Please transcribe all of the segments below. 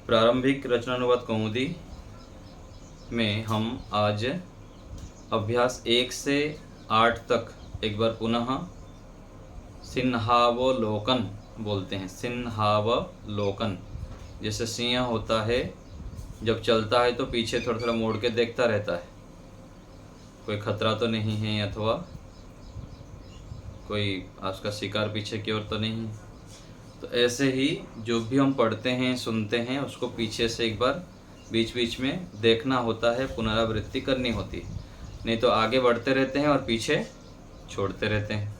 प्रारंभिक रचनानुवाद कौमुदी में हम आज अभ्यास 1 से 8 तक एक बार पुनः सिंहावलोकन बोलते हैं। सिंहावलोकन, जैसे सिंह होता है, जब चलता है तो पीछे थोड़ा थोड़ा मोड़ के देखता रहता है, कोई खतरा तो नहीं है अथवा कोई उसका शिकार पीछे की ओर तो नहीं। तो ऐसे ही जो भी हम पढ़ते हैं सुनते हैं उसको पीछे से एक बार बीच बीच में देखना होता है, पुनरावृत्ति करनी होती है, नहीं तो आगे बढ़ते रहते हैं और पीछे छोड़ते रहते हैं।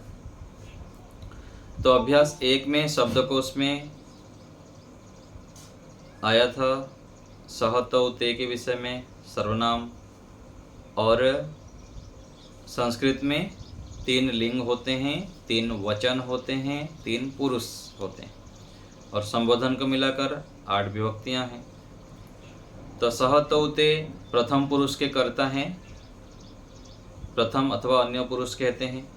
तो अभ्यास 1 में शब्दकोश में आया था सहतौ ते के विषय में सर्वनाम, और संस्कृत में 3 लिंग होते हैं, 3 वचन होते हैं, 3 पुरुष होते हैं, और संबोधन को मिलाकर 8 विभक्तियां हैं। तो सहतौ ते प्रथम पुरुष के कर्ता हैं, प्रथम अथवा अन्य पुरुष कहते हैं।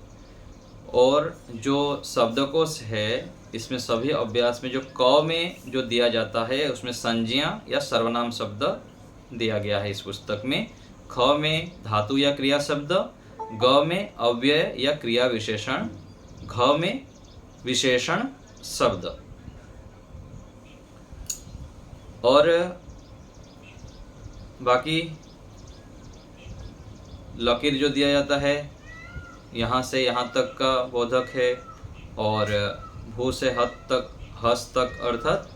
और जो शब्दकोश है इसमें सभी अभ्यास में जो क में जो दिया जाता है उसमें संज्ञा या सर्वनाम शब्द दिया गया है। इस पुस्तक में ख में धातु या क्रिया शब्द, ग में अव्यय या क्रिया विशेषण, घ में विशेषण शब्द। और बाकी लकीर जो दिया जाता है यहाँ से यहाँ तक का बोधक है, और भू से हत तक, हस तक, अर्थात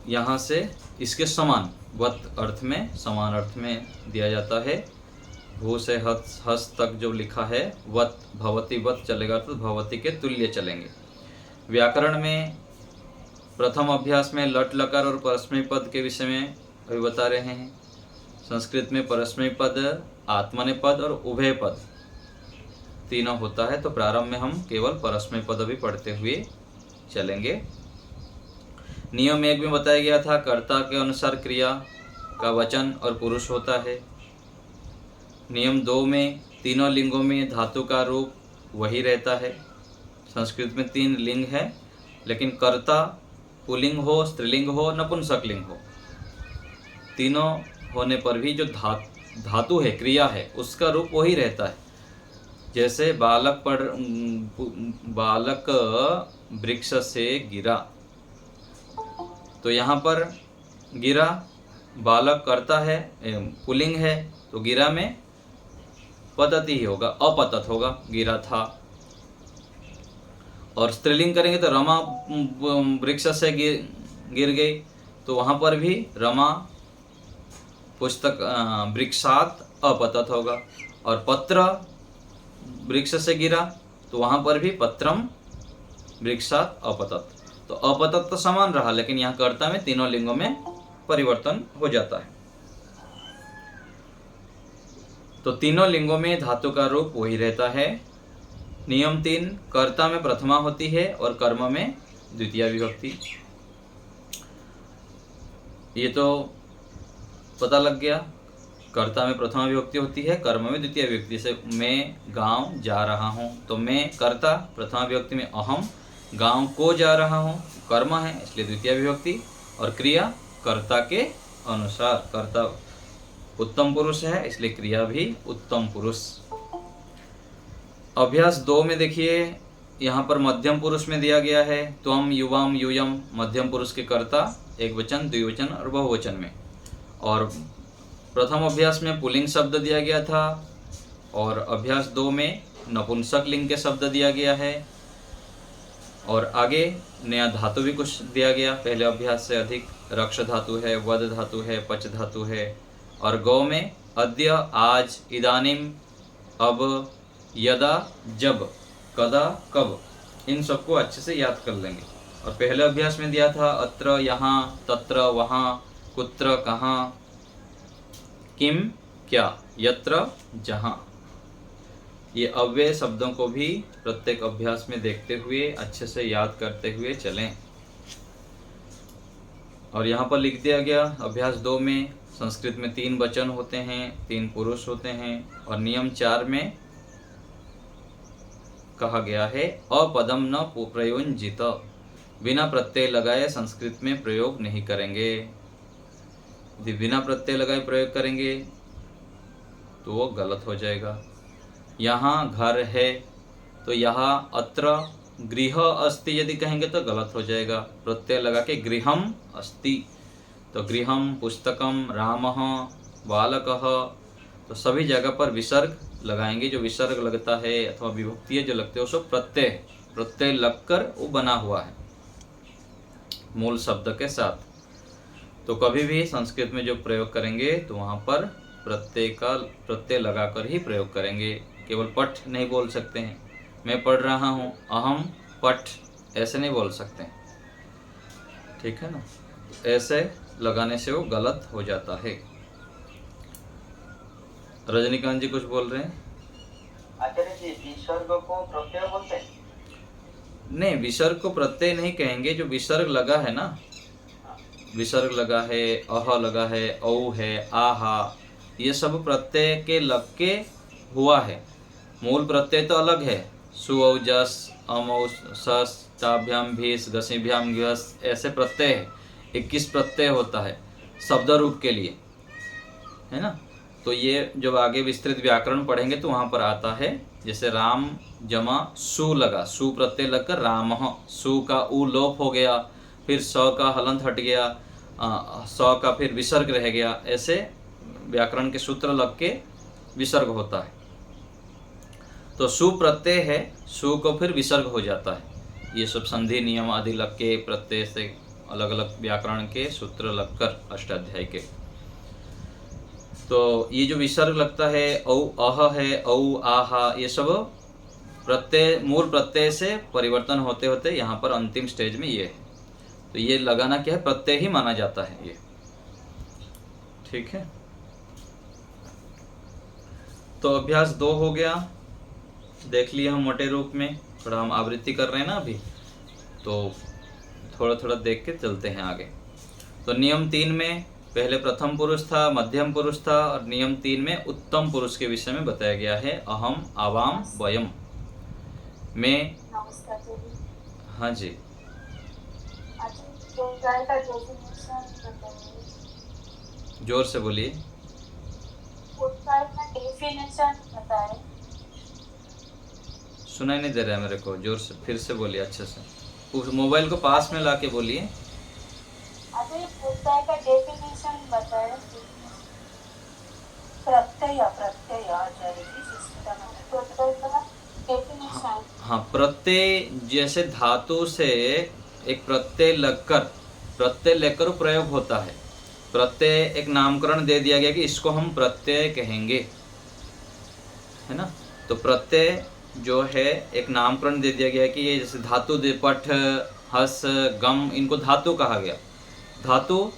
यहाँ से इसके समान वत अर्थ में, समान अर्थ में दिया जाता है। भू से हस तक जो लिखा है वत भवती वत चलेगा तो भवती के तुल्य चलेंगे। व्याकरण में प्रथम अभ्यास में लट लकार और परस्मय पद के विषय में अभी बता रहे हैं। संस्कृत में परस्मय पद, आत्मनेपद और उभय पद तीनों होता है, तो प्रारंभ में हम केवल परस्मय पद अभी पढ़ते हुए चलेंगे। नियम 1 में बताया गया था कर्ता के अनुसार क्रिया का वचन और पुरुष होता है। नियम 2 में तीनों लिंगों में धातु का रूप वही रहता है। संस्कृत में 3 लिंग है, लेकिन कर्ता पुल्लिंग हो, स्त्रीलिंग हो, नपुंसकलिंग हो, तीनों होने पर भी जो धातु है, क्रिया है, उसका रूप वही रहता है। जैसे बालक वृक्ष से गिरा, तो यहाँ पर गिरा बालक करता है, पुल्लिंग है, तो गिरा में पतति ही होगा, अपतत होगा, गिरा था। और स्त्रीलिंग करेंगे तो रमा वृक्ष से गिर गई, तो वहाँ पर भी रमा पुस्तक वृक्षात अपतत होगा। और पत्र वृक्ष से गिरा, तो वहाँ पर भी पत्रम वृक्षात अपतत। तो अपतत तो समान रहा, लेकिन यहाँ कर्ता में तीनों लिंगों में परिवर्तन हो जाता है। तो तीनों लिंगों में धातु का रूप वही रहता है। नियम 3 कर्ता में प्रथमा होती है और कर्म में द्वितीय विभक्ति। ये तो पता लग गया, कर्ता में प्रथमा विभक्ति होती है, कर्म में द्वितीय विभक्ति। से मैं गांव जा रहा हूँ, तो मैं कर्ता, प्रथमा विभक्ति में अहम, गांव को जा रहा हूँ कर्म है इसलिए द्वितीय विभक्ति, और क्रिया कर्ता के अनुसार, कर्ता उत्तम पुरुष है इसलिए क्रिया भी उत्तम पुरुष। अभ्यास 2 में देखिए यहाँ पर मध्यम पुरुष में दिया गया है त्वम, युवाम, यूयम, मध्यम पुरुष के कर्ता एक वचन, द्विवचन और बहुवचन में। और प्रथम अभ्यास में पुल्लिंग शब्द दिया गया था, और अभ्यास 2 में नपुंसक लिंग के शब्द दिया गया है, और आगे नया धातु भी कुछ दिया गया पहले अभ्यास से अधिक। रक्ष धातु है, वद धातु है, पच धातु है, और गौ में अद्य, आज, इदानीम, अब, यदा, जब, कदा, कब, इन सबको अच्छे से याद कर लेंगे। और पहले अभ्यास में दिया था अत्र, यहाँ, तत्र, वहाँ, कुत्र, कहाँ, किम, क्या, यत्र, जहाँ। ये अव्यय शब्दों को भी प्रत्येक अभ्यास में देखते हुए अच्छे से याद करते हुए चलें। और यहाँ पर लिख दिया गया अभ्यास 2 में संस्कृत में 3 वचन होते हैं, 3 पुरुष होते हैं, और नियम 4 में कहा गया है अपदम न प्रयुंजित, बिना प्रत्यय लगाए संस्कृत में प्रयोग नहीं करेंगे। यदि बिना प्रत्यय लगाए प्रयोग करेंगे तो वो गलत हो जाएगा। यहाँ घर है तो यहाँ अत्र गृह अस्ति यदि कहेंगे तो गलत हो जाएगा। प्रत्यय लगा के गृहम अस्ति, तो गृहम, पुस्तकम, रामः, बालकः, तो सभी जगह पर विसर्ग लगाएंगे। जो विसर्ग लगता है अथवा विभक्ति जो लगते हैं उसको प्रत्यय लगकर वो बना हुआ है मूल शब्द के साथ। तो कभी भी संस्कृत में जो प्रयोग करेंगे तो वहाँ पर प्रत्यय लगाकर ही प्रयोग करेंगे। केवल पठ नहीं बोल सकते हैं, मैं पढ़ रहा हूँ, अहम पठ, ऐसे नहीं बोल सकते, ठीक है ना। ऐसे लगाने से वो गलत हो जाता है। रजनीकांत जी कुछ बोल रहे हैं? आचार्य जी, विसर्ग को प्रत्यय बोलते हैं? नहीं, विसर्ग को प्रत्यय नहीं कहेंगे। जो विसर्ग लगा है ना, विसर्ग लगा है, अह लगा है, औ है, आहा, ये सब प्रत्यय के लग के हुआ है। मूल प्रत्यय तो अलग है, सु औ जस, अम औ सस, ताभ्याम भीस, घसीभ्याम घस, ऐसे प्रत्यय है। 21 प्रत्यय होता है शब्द रूप के लिए, है ना। तो ये जब आगे विस्तृत व्याकरण पढ़ेंगे तो वहाँ पर आता है। जैसे राम जमा सु लगा, सु प्रत्यय लगकर रामः, सु का उ लोप हो गया, फिर स का हलंत हट गया, स का फिर विसर्ग रह गया। ऐसे व्याकरण के सूत्र लग के विसर्ग होता है। तो सु प्रत्यय है, सु को फिर विसर्ग हो जाता है। ये सब संधि नियम आदि लग के प्रत्यय से अलग अलग व्याकरण के सूत्र लगकर अष्टाध्याय के। तो ये जो विसर्ग लगता है, औ अह है, औ आहा, ये सब प्रत्यय मूल प्रत्यय से परिवर्तन होते होते यहाँ पर अंतिम स्टेज में ये है। तो ये लगाना क्या है, प्रत्यय ही माना जाता है ये, ठीक है। तो अभ्यास 2 हो गया, देख लिया हम मोटे रूप में। थोड़ा हम आवृत्ति कर रहे हैं ना अभी, तो थोड़ा थोड़ा देख के चलते हैं आगे। तो नियम 3 में पहले प्रथम पुरुष था, मध्यम पुरुष था, और नियम 3 में उत्तम पुरुष के विषय में बताया गया है। अहम, आवाम, वयम। मैं, हाँ जी, जोर से बोलिए। सुनाई नहीं दे रहा है मेरे को, जोर से फिर से बोलिए, अच्छे से। उस मोबाइल को पास में ला के बोलिए। का डेफिनेशन बताएं। प्रत्यय हाँ, प्रत्यय जैसे धातु से एक प्रत्यय लेकर प्रयोग होता है। प्रत्यय एक नामकरण दे दिया गया कि इसको हम प्रत्यय कहेंगे, है ना। तो प्रत्यय जो है एक नामकरण दे दिया गया कि ये जैसे धातु, पठ, हस, गम, इनको धातु कहा गया। धातु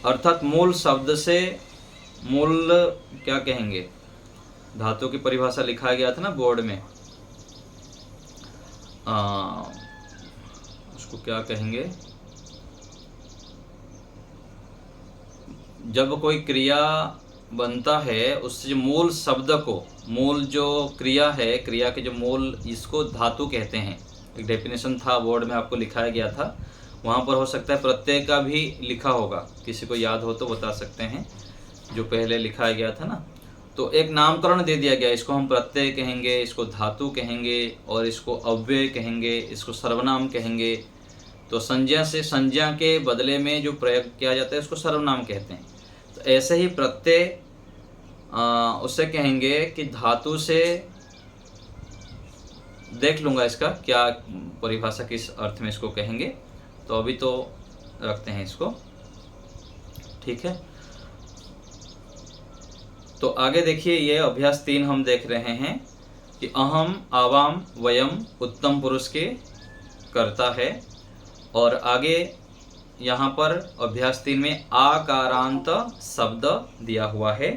अर्थात मूल शब्द से, मूल क्या कहेंगे, धातु की परिभाषा लिखा गया था ना बोर्ड में, उसको क्या कहेंगे, जब कोई क्रिया बनता है उससे जो मूल शब्द को, मूल जो क्रिया है, क्रिया के जो मूल, इसको धातु कहते हैं। एक डेफिनेशन था बोर्ड में, आपको लिखाया गया था, वहाँ पर हो सकता है प्रत्यय का भी लिखा होगा, किसी को याद हो तो बता सकते हैं, जो पहले लिखाया गया था ना। तो एक नामकरण दे दिया गया, इसको हम प्रत्यय कहेंगे, इसको धातु कहेंगे, और इसको अव्यय कहेंगे, इसको सर्वनाम कहेंगे। तो संज्ञा से, संज्ञा के बदले में जो प्रयोग किया जाता है उसको सर्वनाम कहते हैं। तो ऐसे ही प्रत्यय उससे कहेंगे कि धातु से, देख लूँगा इसका क्या परिभाषा, किस अर्थ में इसको कहेंगे, तो अभी तो रखते हैं इसको, ठीक है। तो आगे देखिए, ये अभ्यास 3 हम देख रहे हैं कि अहम, आवाम, वयम उत्तम पुरुष के करता है। और आगे यहाँ पर अभ्यास 3 में आकारांत शब्द दिया हुआ है।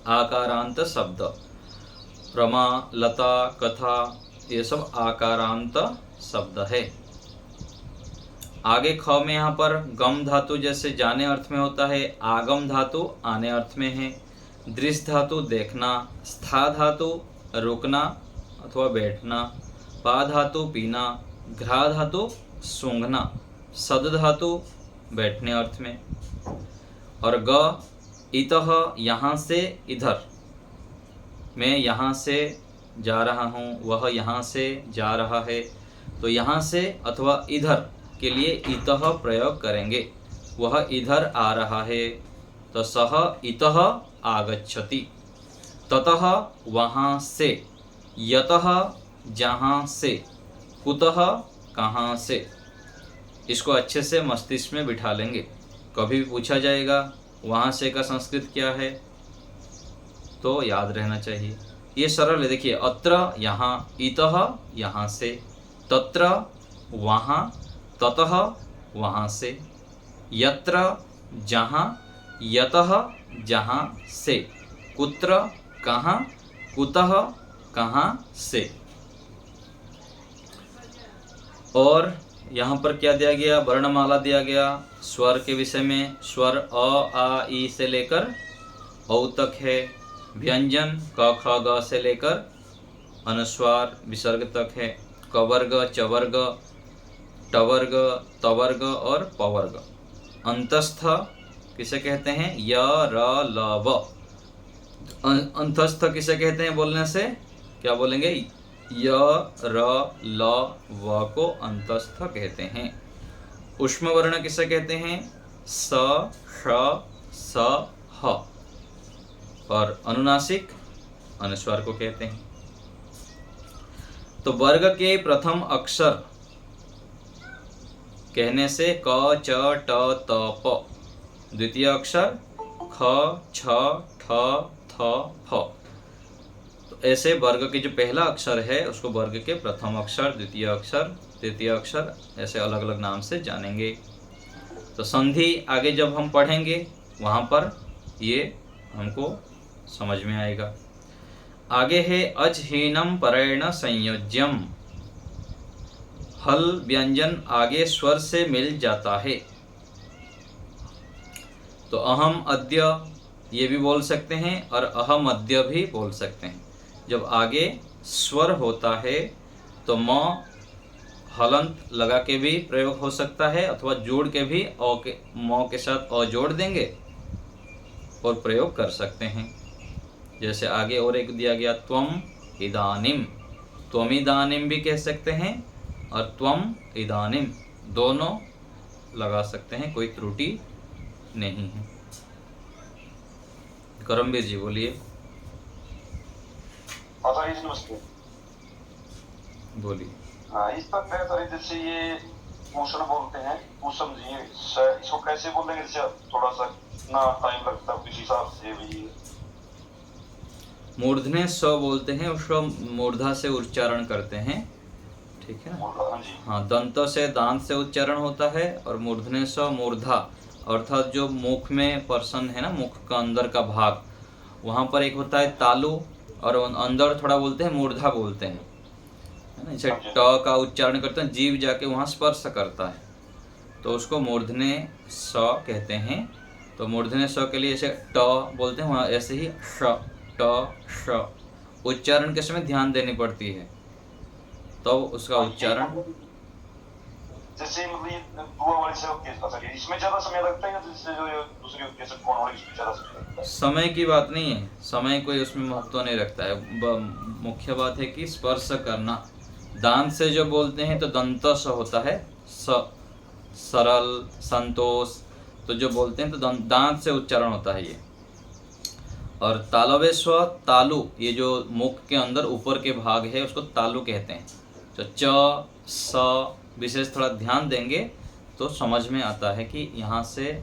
आकारांत शब्द, प्रमा, लता, कथा, ये सब आकारांत शब्द है। आगे ख में यहाँ पर गम धातु जैसे जाने अर्थ में होता है, आगम धातु आने अर्थ में है, दृश्य धातु देखना, स्था धातु रुकना अथवा बैठना, पा धातु पीना, घ्रा धातु सूंघना, सद धातु बैठने अर्थ में, और ग इतः यहाँ से इधर, मैं यहाँ से जा रहा हूँ, वह यहाँ से जा रहा है, तो यहाँ से अथवा इधर के लिए इतः प्रयोग करेंगे। वह इधर आ रहा है तो सह इतः आगच्छति, ततः वहाँ से, यतः जहाँ से, कुतः कहाँ से। इसको अच्छे से मस्तिष्क में बिठा लेंगे। कभी भी पूछा जाएगा वहाँ से का संस्कृत क्या है तो याद रहना चाहिए। ये सरल है। देखिए, अत्र यहाँ, इतः यहाँ से, तत्र वहाँ, ततः वहाँ से, यत्र जहाँ, यतः जहाँ से, कुत्र कहाँ, कुतः कहाँ से। और यहाँ पर क्या दिया गया, वर्णमाला दिया गया। स्वर के विषय में स्वर अ आ ई से लेकर औ तक है। व्यंजन क ख ग से लेकर अनुस्वार विसर्ग तक है। कवर्ग, चवर्ग, टवर्ग, तवर्ग और पवर्ग। अंतस्थ किसे कहते हैं, य र ल व। अंतस्थ किसे कहते हैं बोलने से, क्या बोलेंगे, य र ल व को अंतस्थ कहते हैं। उष्म वर्ण किसे कहते हैं, स श स ह। और अनुनासिक अनुस्वार को कहते हैं। तो वर्ग के प्रथम अक्षर कहने से क च ट त प, द्वितीय अक्षर ख छ ठ थ फ। तो ऐसे वर्ग के जो पहला अक्षर है उसको वर्ग के प्रथम अक्षर, द्वितीय अक्षर, तृतीय अक्षर, ऐसे अलग अलग नाम से जानेंगे। तो संधि आगे जब हम पढ़ेंगे वहाँ पर ये हमको समझ में आएगा। आगे है अजहीनम परेण संयोज्यम। हल व्यंजन आगे स्वर से मिल जाता है। तो अहम अद्य ये भी बोल सकते हैं और अहम अद्य भी बोल सकते हैं। जब आगे स्वर होता है तो म हलंत लगा के भी प्रयोग हो सकता है अथवा जोड़ के भी म के साथ अ जोड़ देंगे और प्रयोग कर सकते हैं। जैसे आगे और एक दिया गया त्वम इदानिम, त्वमिदानिम भी कह सकते हैं और त्वम इदानिम दोनों लगा सकते हैं, कोई त्रुटि नहीं है। करमवीर जी बोलिए। नमस्ते। बोलिए। इस पर तय तरीके से ये पूषण बोलते हैं, पूषण जी, इसको कैसे बोलेंगे, इससे थोड़ा सा ना टाइम लगता है किसी हिसाब से भी। मूर्धन्य स बोलते हैं, उसको मूर्धा से उच्चारण करते हैं, ठीक है। हाँ, दंत से दांत से उच्चारण होता है और मूर्धन्य स मूर्धा अर्थात जो मुख में पर्सन है ना, मुख का अंदर का भाग, वहाँ पर एक होता है तालु और अंदर थोड़ा बोलते हैं मूर्धा बोलते हैं, है ना। जैसे ट का उच्चारण करते हैं, जीव जाके वहाँ स्पर्श करता है तो उसको मूर्धन्य स कहते हैं। तो मूर्धन्य स के लिए ऐसे ट बोलते हैं, वहाँ ऐसे ही श ट श उच्चारण के समय ध्यान देनी पड़ती है तब तो उसका उच्चारण। जैसे मतलब दुआ वाली से इसमें ज्यादा समय लगता है या जो दूसरी जैसे कौन वाली इसमें ज्यादा समय लगता है? समय की बात नहीं है, समय कोई उसमें महत्व नहीं रखता है। मुख्य बात है कि स्पर्श करना। दांत से जो बोलते हैं तो दंत स होता है, सरल, संतोष, तो जो बोलते हैं तो दांत से उच्चारण होता है ये। और तालवे स्व तालु, ये जो मुख के अंदर ऊपर के भाग है उसको तालु कहते हैं। तो च स विशेष थोड़ा ध्यान देंगे तो समझ में आता है कि यहाँ से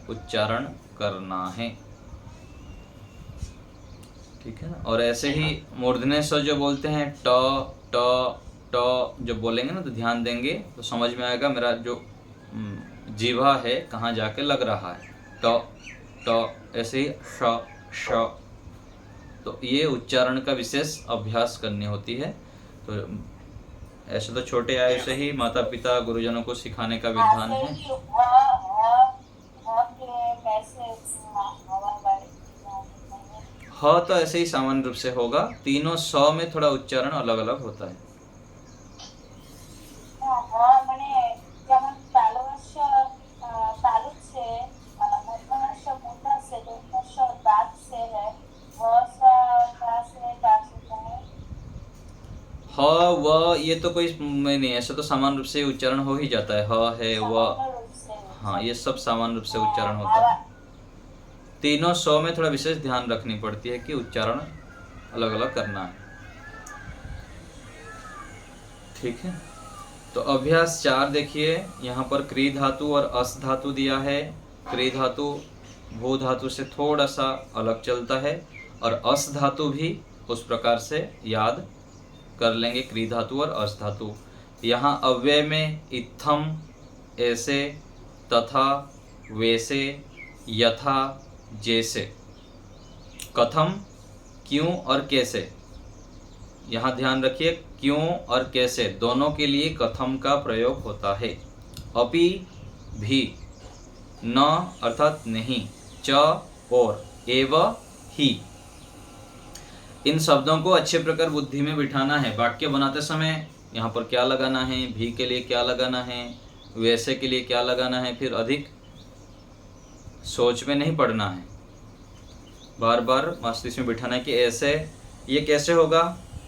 उच्चारण करना है, ठीक है ना। और ऐसे ही मूर्धन्य स जो बोलते हैं ट ट ट जो बोलेंगे ना तो ध्यान देंगे तो समझ में आएगा मेरा जो जीवा है कहाँ जाके लग रहा है। ट ट ऐसे ही श श। तो ये उच्चारण का विशेष अभ्यास करनी होती है। तो ऐसे तो छोटे आयु से ही माता पिता गुरुजनों को सिखाने का विधान है। ह तो ऐसे ही सामान्य रूप से होगा, तीनों स में थोड़ा उच्चारण अलग अलग होता है। ये तो कोई नहीं, ऐसा तो सामान्य रूप से उच्चारण हो ही जाता है, ह है व, सामान्य रूप से हाँ ये सब सामान्य रूप से उच्चारण होता है। तीनों सौ में थोड़ा विशेष ध्यान रखनी पड़ती है कि उच्चारण अलग अलग करना है। ठीक है, तो अभ्यास 4 देखिए, यहाँ पर क्री धातु और अस धातु दिया है। क्री धातु भू धातु से थोड़ा सा अलग चलता है और अस धातु भी उस प्रकार से याद कर लेंगे, क्री धातु और अस धातु। यहाँ अव्यय में इत्थम, ऐसे, तथा, वैसे, यथा, जैसे, कथम, क्यों और कैसे। यहाँ ध्यान रखिए, क्यों और कैसे दोनों के लिए कथम का प्रयोग होता है। अपि, भी, न अर्थात नहीं, च और, एव, ही, इन शब्दों को अच्छे प्रकार बुद्धि में बिठाना है। वाक्य बनाते समय यहाँ पर क्या लगाना है, भी के लिए क्या लगाना है, वैसे के लिए क्या लगाना है, फिर अधिक सोच में नहीं पड़ना है, बार बार मस्तिष्क में बिठाना है कि ऐसे ये कैसे होगा,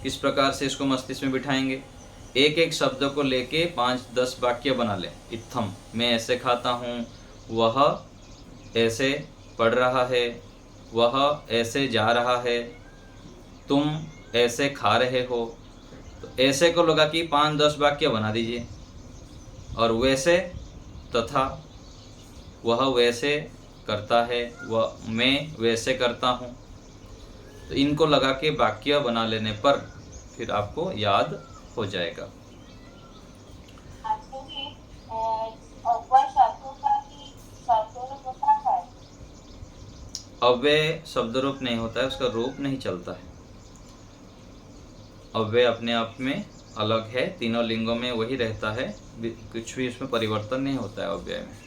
किस प्रकार से इसको मस्तिष्क में बिठाएंगे। एक एक शब्द को लेके 5-10 वाक्य बना लें। इत्थम, मैं ऐसे खाता हूँ, वह ऐसे पढ़ रहा है, वह ऐसे जा रहा है, तुम ऐसे खा रहे हो। तो ऐसे को लगा कि 5-10 वाक्य बना दीजिए। और वैसे, तथा, वह वैसे करता है, वह मैं वैसे करता हूँ। तो इनको लगा के वाक्य बना लेने पर फिर आपको याद हो जाएगा। एक्चुअली अव्यय शब्दों का ही शब्दरूप होता है। अव्यय शब्द रूप नहीं होता है, उसका रूप नहीं चलता है। अव्यय अपने आप में अलग है, तीनों लिंगों में वही रहता है, कुछ भी इसमें परिवर्तन नहीं होता है अव्यय में।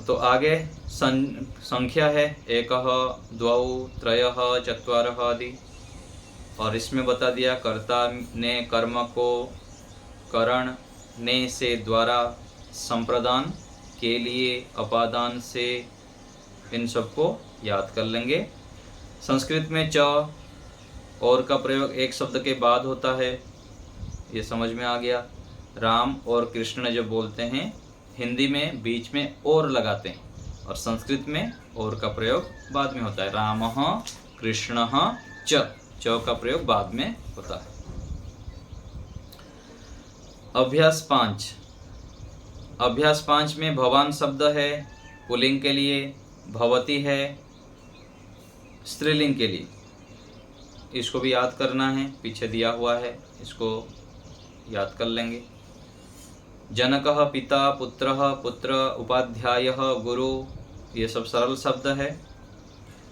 तो आगे संख्या है, एकः, द्वौ, त्रयः, चत्वारः आदि। और इसमें बता दिया कर्ता ने कर्म को करण ने से द्वारा, संप्रदान के लिए अपादान से, इन सबको याद कर लेंगे। संस्कृत में च और का प्रयोग एक शब्द के बाद होता है, ये समझ में आ गया। राम और कृष्ण जो बोलते हैं, हिंदी में बीच में और लगाते हैं और संस्कृत में और का प्रयोग बाद में होता है। रामः कृष्णः च, च का प्रयोग बाद में होता है। अभ्यास 5, अभ्यास 5 में भवान शब्द है पुल्लिंग के लिए, भवती है स्त्रीलिंग के लिए। इसको भी याद करना है, पीछे दिया हुआ है, इसको याद कर लेंगे। जनकः पिता, पुत्रः पुत्र, उपाध्यायः गुरु, ये सब सरल शब्द है।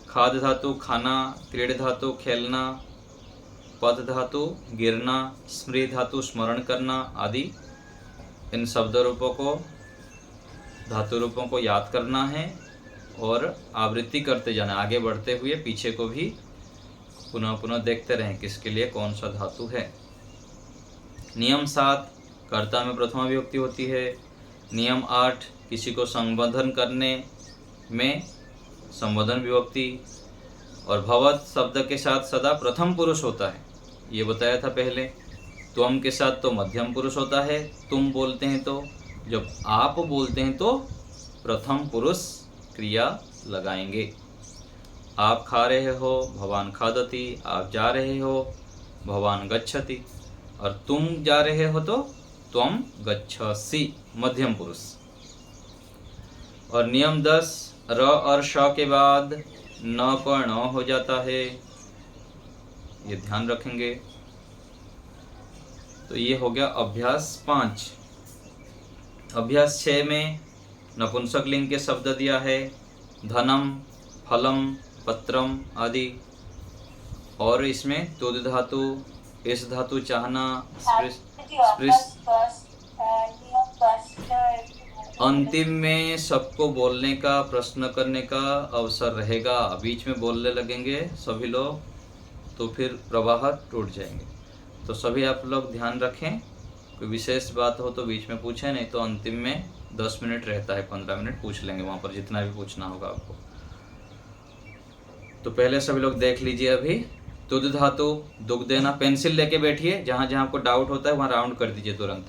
खाद धातु खाना, क्रीड धातु खेलना, पद धातु गिरना, स्मृति धातु स्मरण करना आदि। इन शब्द रूपों को, धातु रूपों को याद करना है और आवृत्ति करते जाना, आगे बढ़ते हुए पीछे को भी पुनः पुनः देखते रहें किसके लिए कौन सा धातु है। नियम 7, कर्ता में प्रथमा विभक्ति होती है। नियम 8, किसी को संबोधन करने में संबोधन विभक्ति। और भवत शब्द के साथ सदा प्रथम पुरुष होता है, ये बताया था पहले। त्वम के साथ तो मध्यम पुरुष होता है, तुम बोलते हैं तो, जब आप बोलते हैं तो प्रथम पुरुष क्रिया लगाएंगे। आप खा रहे हो, भवान खादति। आप जा रहे हो, भवान गच्छति। और तुम जा रहे हो तो त्वम गच्छसि, मध्यम पुरुष। और नियम 10, र और श के बाद न का ण हो जाता है, ये ध्यान रखेंगे। तो ये हो गया अभ्यास 5। अभ्यास 6 में नपुंसक लिंग के शब्द दिया है, धनम, फलम, पत्रम आदि। और इसमें तुद धातु, इस धातु चाहना, अंतिम में सबको बोलने का, प्रश्न करने का अवसर रहेगा। बीच में बोलने लगेंगे सभी लोग तो फिर प्रवाह टूट जाएंगे। तो सभी आप लोग ध्यान रखें, कोई विशेष बात हो तो बीच में पूछें, नहीं तो अंतिम में 10 मिनट रहता है, 15 मिनट पूछ लेंगे वहाँ पर जितना भी पूछना होगा आपको। तो पहले सभी लोग देख लीजिए अभी तुद धातु दुग देना, पेंसिल लेके बैठिए, जहाँ जहाँ आपको डाउट होता है वहाँ राउंड कर दीजिए तुरंत।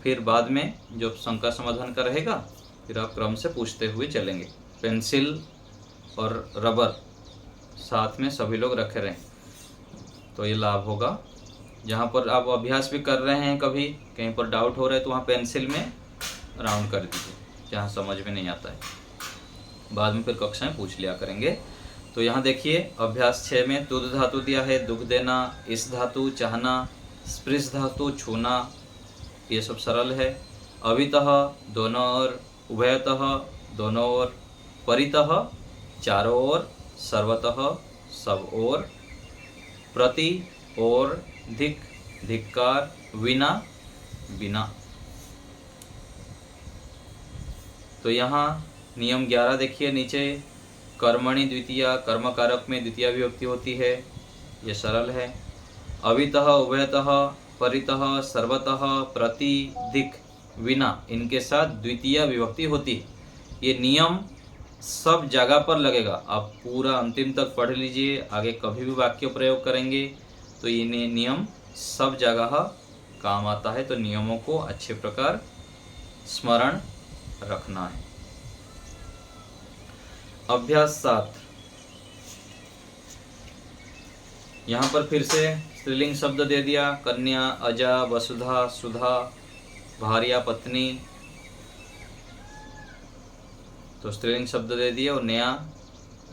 फिर बाद में जो शंका समाधान का रहेगा फिर आप क्रम से पूछते हुए चलेंगे। पेंसिल और रबर साथ में सभी लोग रखे रहें तो ये लाभ होगा। जहाँ पर आप अभ्यास भी कर रहे हैं, कभी कहीं पर डाउट हो रहा है तो वहाँ पेंसिल में राउंड कर दीजिए जहाँ समझ में नहीं आता है, बाद में फिर कक्षा में पूछ लिया करेंगे। तो यहाँ देखिए अभ्यास 6 में तुद धातु दिया है, दुख देना, इस धातु चाहना, स्पृश धातु छूना, ये सब सरल है। अभितः दोनों ओर, उभयतः दोनों ओर, परितः चारों ओर, सर्वतः सब ओर, प्रति और, धिक धिक्कार, विना बिना। तो यहाँ नियम 11 देखिए नीचे, कर्मणि द्वितीया, कर्म कारक में द्वितीया विभक्ति होती है, ये सरल है। अभितः उभयतः परितः सर्वतः प्रति दिक विना, इनके साथ द्वितीय विभक्ति होती है। ये नियम सब जगह पर लगेगा, आप पूरा अंतिम तक पढ़ लीजिए, आगे कभी भी वाक्य प्रयोग करेंगे तो ये नियम सब जगह काम आता है। तो नियमों को अच्छे प्रकार स्मरण रखना है। अभ्यास 7, यहाँ पर फिर से स्त्रीलिंग शब्द दे दिया, कन्या, अजा, वसुधा, सुधा, भार्या, पत्नी, तो स्त्रीलिंग शब्द दे दिए। और नया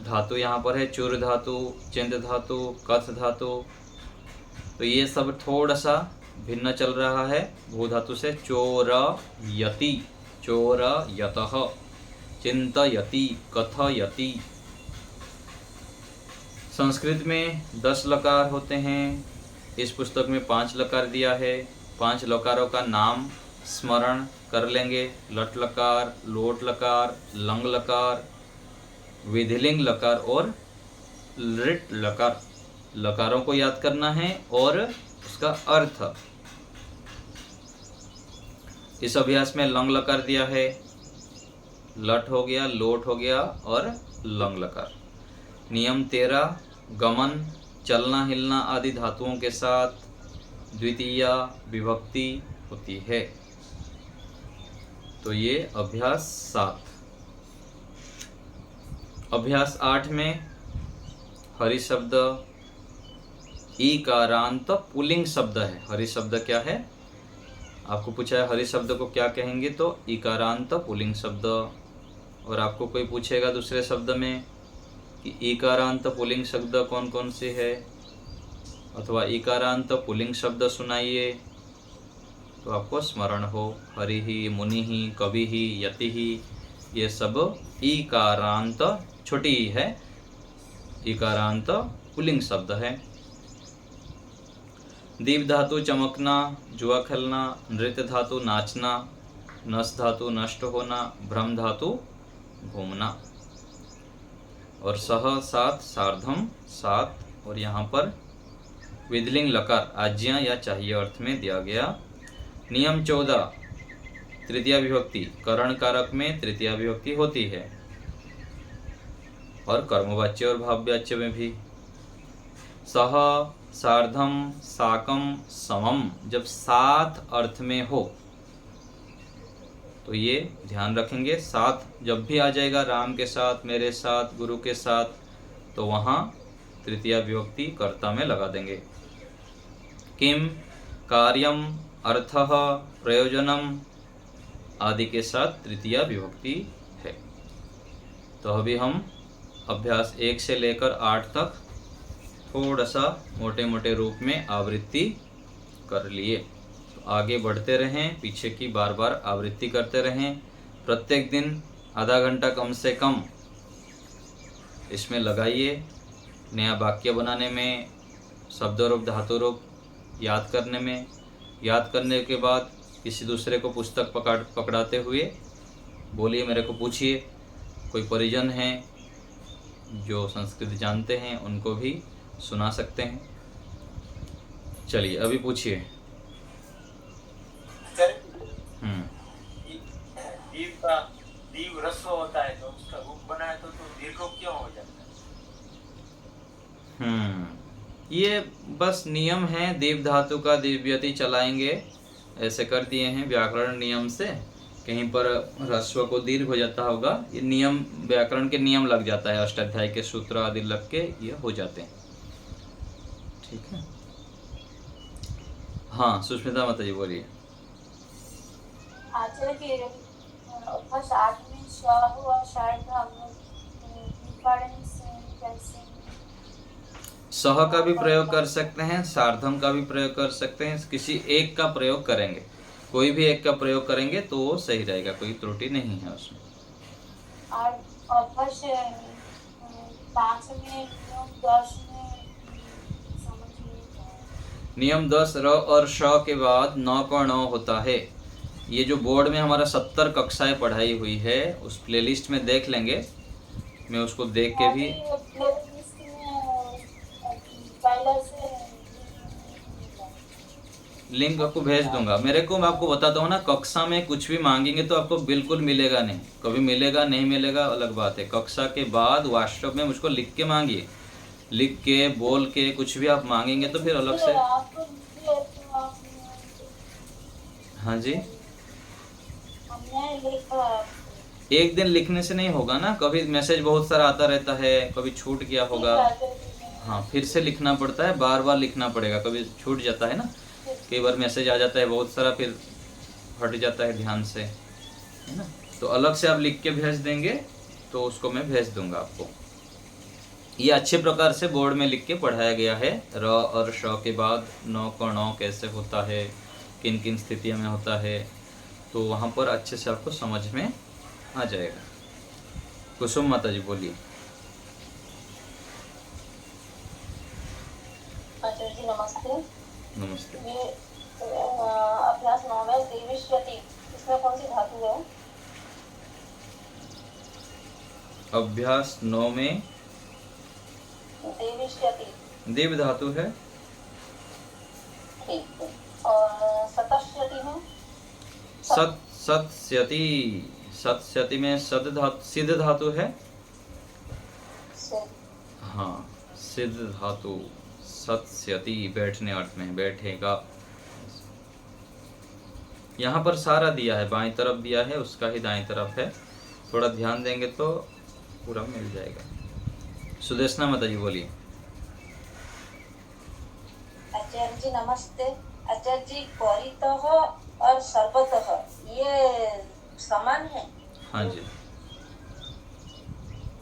धातु यहाँ पर है, चूर धातु, चिंत धातु, कथ धातु, तो ये सब थोड़ा सा भिन्न चल रहा है भू धातु से। चोरयति, चोरयतः, चिंतयति, कथयति। संस्कृत में 10 लकार होते हैं, इस पुस्तक में 5 लकार दिया है। 5 लकारों का नाम स्मरण कर लेंगे, लट लकार, लोट लकार, लंग लकार, विधिलिंग लकार और लृट लकार। लकारों को याद करना है और उसका अर्थ। इस अभ्यास में लंग लकार दिया है, लट हो गया, लोट हो गया और लंग लकार। नियम 13, गमन, चलना हिलना आदि धातुओं के साथ द्वितीया विभक्ति होती है। तो ये अभ्यास 7। अभ्यास 8 में हरि शब्द ईकारांत पुल्लिंग शब्द है। हरि शब्द क्या है, आपको पूछा है हरि शब्द को क्या कहेंगे, तो ईकारांत पुल्लिंग शब्द। और आपको कोई पूछेगा दूसरे शब्द में कि ईकारांत पुल्लिंग शब्द कौन कौन से है, अथवा ईकारांत पुल्लिंग शब्द सुनाइए, तो आपको स्मरण हो हरि ही, मुनि ही, कवि ही, यति ही, ये सब ईकारांत, छोटी ही है, ईकारांत पुल्लिंग शब्द है। दीप धातु चमकना, जुआ खेलना, नृत्य धातु नाचना, नस धातु नष्ट होना, भ्रम धातु घूमना। और सह 7, सार्धम 7, और यहाँ पर विधिलिंग लकार आज्ञा या चाहिए अर्थ में दिया गया। नियम 14, तृतीया विभक्ति, करण कारक में तृतीया विभक्ति होती है और कर्मवाच्य और भाववाच्य में भी। सह, सार्धम, साकम, समम जब साथ अर्थ में हो तो ये ध्यान रखेंगे। साथ जब भी आ जाएगा राम के साथ, मेरे साथ, गुरु के साथ, तो वहाँ तृतीया विभक्ति कर्ता में लगा देंगे। किम, कार्यम, अर्थः, प्रयोजनम आदि के साथ तृतीया विभक्ति है। तो अभी हम अभ्यास 1 से लेकर 8 तक थोड़ा सा मोटे मोटे रूप में आवृत्ति कर लिए। तो आगे बढ़ते रहें, पीछे की बार बार आवृत्ति करते रहें। प्रत्येक दिन आधा घंटा कम से कम इसमें लगाइए। नया वाक्य बनाने में, शब्द रूप, धातु रूप याद करने में। याद करने के बाद किसी दूसरे को पुस्तक पकड़ाते हुए बोलिए, मेरे को पूछिए। कोई परिजन हैं जो संस्कृत जानते हैं उनको भी सुना सकते हैं। चलिए अभी पूछिए। दीव का दीव रस्व होता है तो उसका रूप बनाए तो दीर्घ क्यों हो जाता है? ये बस नियम है, दीप धातु का दिव्यति चलाएंगे, ऐसे कर दिए हैं व्याकरण नियम से। कहीं पर ह्रस्व को दीर्घ हो जाता होगा, ये नियम व्याकरण के नियम लग जाता है, अष्टाध्यायी के सूत्र आदि लग के ये हो जाते हैं। ठीक है। हाँ सुष्मिता माता जी बोलिए। आचार्य जी बस 8 में शाहू और शायद हम डिफरेंस कैसे? सह का भी प्रयोग कर सकते हैं, सार्धम का भी प्रयोग कर सकते हैं, किसी एक का प्रयोग करेंगे, कोई भी एक का प्रयोग करेंगे तो वो सही रहेगा, कोई त्रुटि नहीं है उसमें। और बस 5 में 10 में समझ नहीं आया। नियम 10 र और श के बाद 9 का 9 होता है। ये जो बोर्ड में हमारा 70 कक्षाएं पढ़ाई हुई है, उस प्लेलिस्ट में देख लेंगे, मैं उसको देख के भी प्लेलिस्ट में पहले से लिंक आपको भेज दूंगा। मेरे को मैं आपको बताता हूँ ना, कक्षा में कुछ भी मांगेंगे तो आपको बिल्कुल मिलेगा नहीं, कभी मिलेगा नहीं मिलेगा अलग बात है। कक्षा के बाद वाट्सएप में मुझको लिख के मांगिए, लिख के बोल के कुछ भी आप मांगेंगे तो फिर अलग से। हाँ जी, हमने लिखा एक दिन लिखने से नहीं होगा ना, कभी मैसेज बहुत सारा आता रहता है, कभी छूट गया होगा, हाँ फिर से लिखना पड़ता है, बार बार लिखना पड़ेगा, कभी छूट जाता है ना, कई बार मैसेज आ जाता है बहुत सारा, फिर हट जाता है ध्यान से, है ना। तो अलग से आप लिख के भेज देंगे तो उसको मैं भेज दूंगा आपको। ये अच्छे प्रकार से बोर्ड में लिख के पढ़ाया गया है, र और श के बाद 9 का 9 कैसे होता है, किन किन स्थितियों में होता है, तो वहाँ पर अच्छे से आपको समझ में आ जाएगा। कुसुम माता जी बोलिए। आचार्य जी नमस्ते। नमस्ते। ये अभ्यास 9 में देविष्यति, इसमें कौन सी धातु है? अभ्यास 9 में देविष्यति देव धातु है। ठीक है। और सतष्यति में सत्स्यति, सत्स्यति में सद धातु, सिद्ध धातु है। हाँ सिद्ध धातु, सत्स्यति बैठने अर्थ में, बैठेगा। यहाँ पर सारा दिया है, बाईं तरफ दिया है, उसका ही दाईं तरफ है, थोड़ा ध्यान देंगे तो पूरा मिल जाएगा। सुदेशना माता जी बोलिए। आचार्य जी नमस्ते। आचार्य जी परितः और सर्वतः ये समान है? हाँ जी,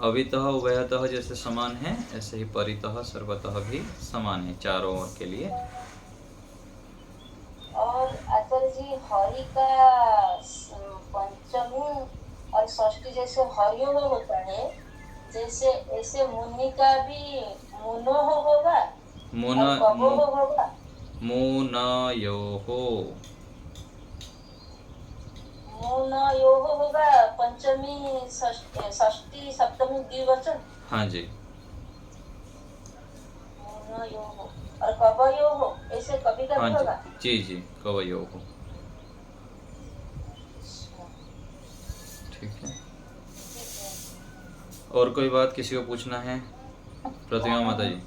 अवितः उभयतः जैसे समान है, ऐसे ही परितः सर्वतः भी समान है चारों ओर के लिए। और आचार्य जी हरि का पंचमी और षष्ठी जैसे हरियो होता है, जैसे ऐसे मुनि का भी मुनोह होगा और कबोह होगा। मुनयोहो, मुनयोह होगा पंचमी षष्ठी सप्तमी द्विवचन। हाँ जी, मुनयोह और कबयोह ऐसे कभी हाँ कभी होगा। जी जी, कवयोहो। ठीक है। और कोई बात किसी को पूछना है? प्रतिमा माता जी।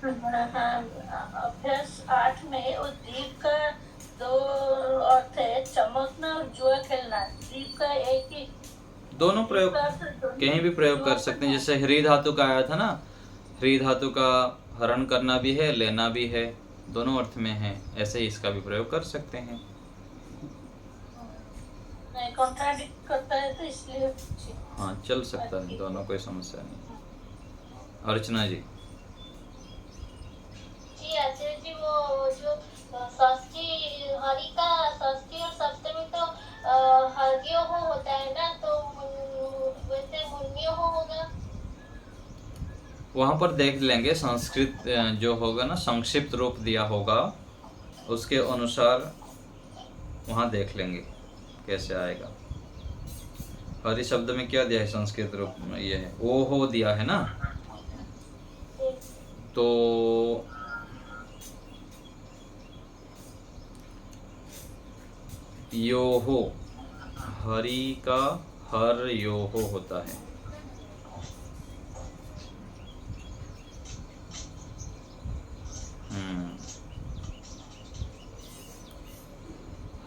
अभ्यास 8 में वो दीप का 2 अर्थ है, चमकना और जुआ खेलना। दीप का एक ही, दोनों प्रयोग कहीं भी प्रयोग कर सकते हैं। जैसे ह्री धातु का आया था ना, ह्री धातु का हरण करना भी है, लेना भी है, दोनों अर्थ में है, ऐसे ही इसका भी प्रयोग कर सकते हैं। कॉन्ट्राडिक्ट करता है तो इसलिए हाँ चल सकता है दोनों, कोई समस्या नहीं। अर्चना जी। जी आचार्य जी, वो जो षष्ठी हरि का षष्ठी और सप्तमी तो हरियो होता है ना, तो वैसे मुनियो होगा। वहाँ पर देख लेंगे, संस्कृत जो होगा ना संक्षिप्त रूप दिया होगा, उसके अनुसार वहाँ देख लेंगे कैसे आएगा। हरि शब्द में क्या दिया है संस्कृत रूप में, ये है ओहो दिया है ना, तो योहो, हरि का हर योहो होता है।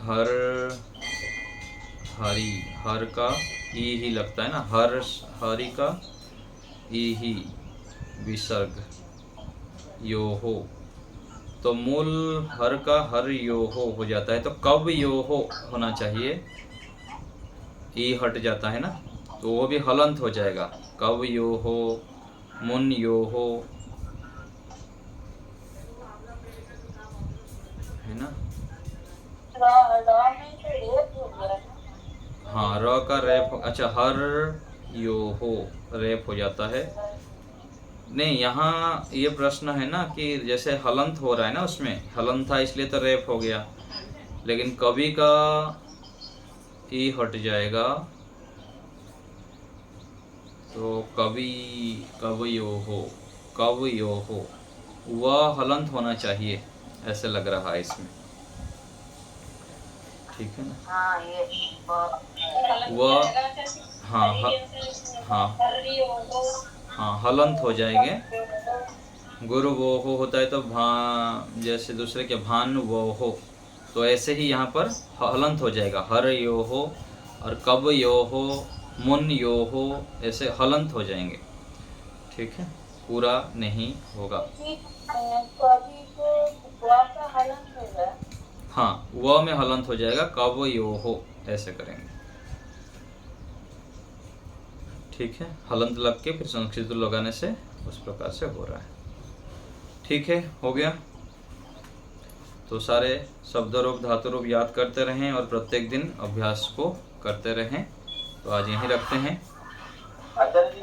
हर हरी, हर का ई ही लगता है ना, हर हरी का ई ही विसर्ग यो हो, तो मूल हर का हर यो हो जाता है, तो कब यो हो होना चाहिए, ई हट जाता है ना, तो वो भी हलंत हो जाएगा, कब यो हो, मुन यो हो, है ना। र में तो रेप हो गया ना। हाँ, र का रेप, अच्छा हर यो हो रेप हो जाता है। नहीं, यहाँ ये प्रश्न है ना कि जैसे हलंत हो रहा है ना, उसमें हलंत था इसलिए तो रेप हो गया, लेकिन कभी का ई हट जाएगा, तो कभी, कब यो हो, कब यो हो, वह हलंत होना चाहिए ऐसे लग रहा है इसमें, ठीक है ना। हाँ ये वह, हाँ हाँ हाँ हलंत हो जाएंगे। गुरु वो हो होता है तो जैसे दूसरे के भान वो हो, तो ऐसे ही यहाँ पर हलंत हो जाएगा, हर यो हो और कब यो हो, मुन यो हो, ऐसे हलंत हो जाएंगे, ठीक है, पूरा नहीं होगा। कभी को वा का हलन होगा। हाँ, वह में हलंत हो जाएगा, कब यो हो ऐसे करेंगे, ठीक है, हलंत लग के फिर संस्कृत लगाने से उस प्रकार से हो रहा है, ठीक है, हो गया। तो सारे शब्द रूप धातु रूप याद करते रहें और प्रत्येक दिन अभ्यास को करते रहें। तो आज यहीं रखते हैं। आचार्य जी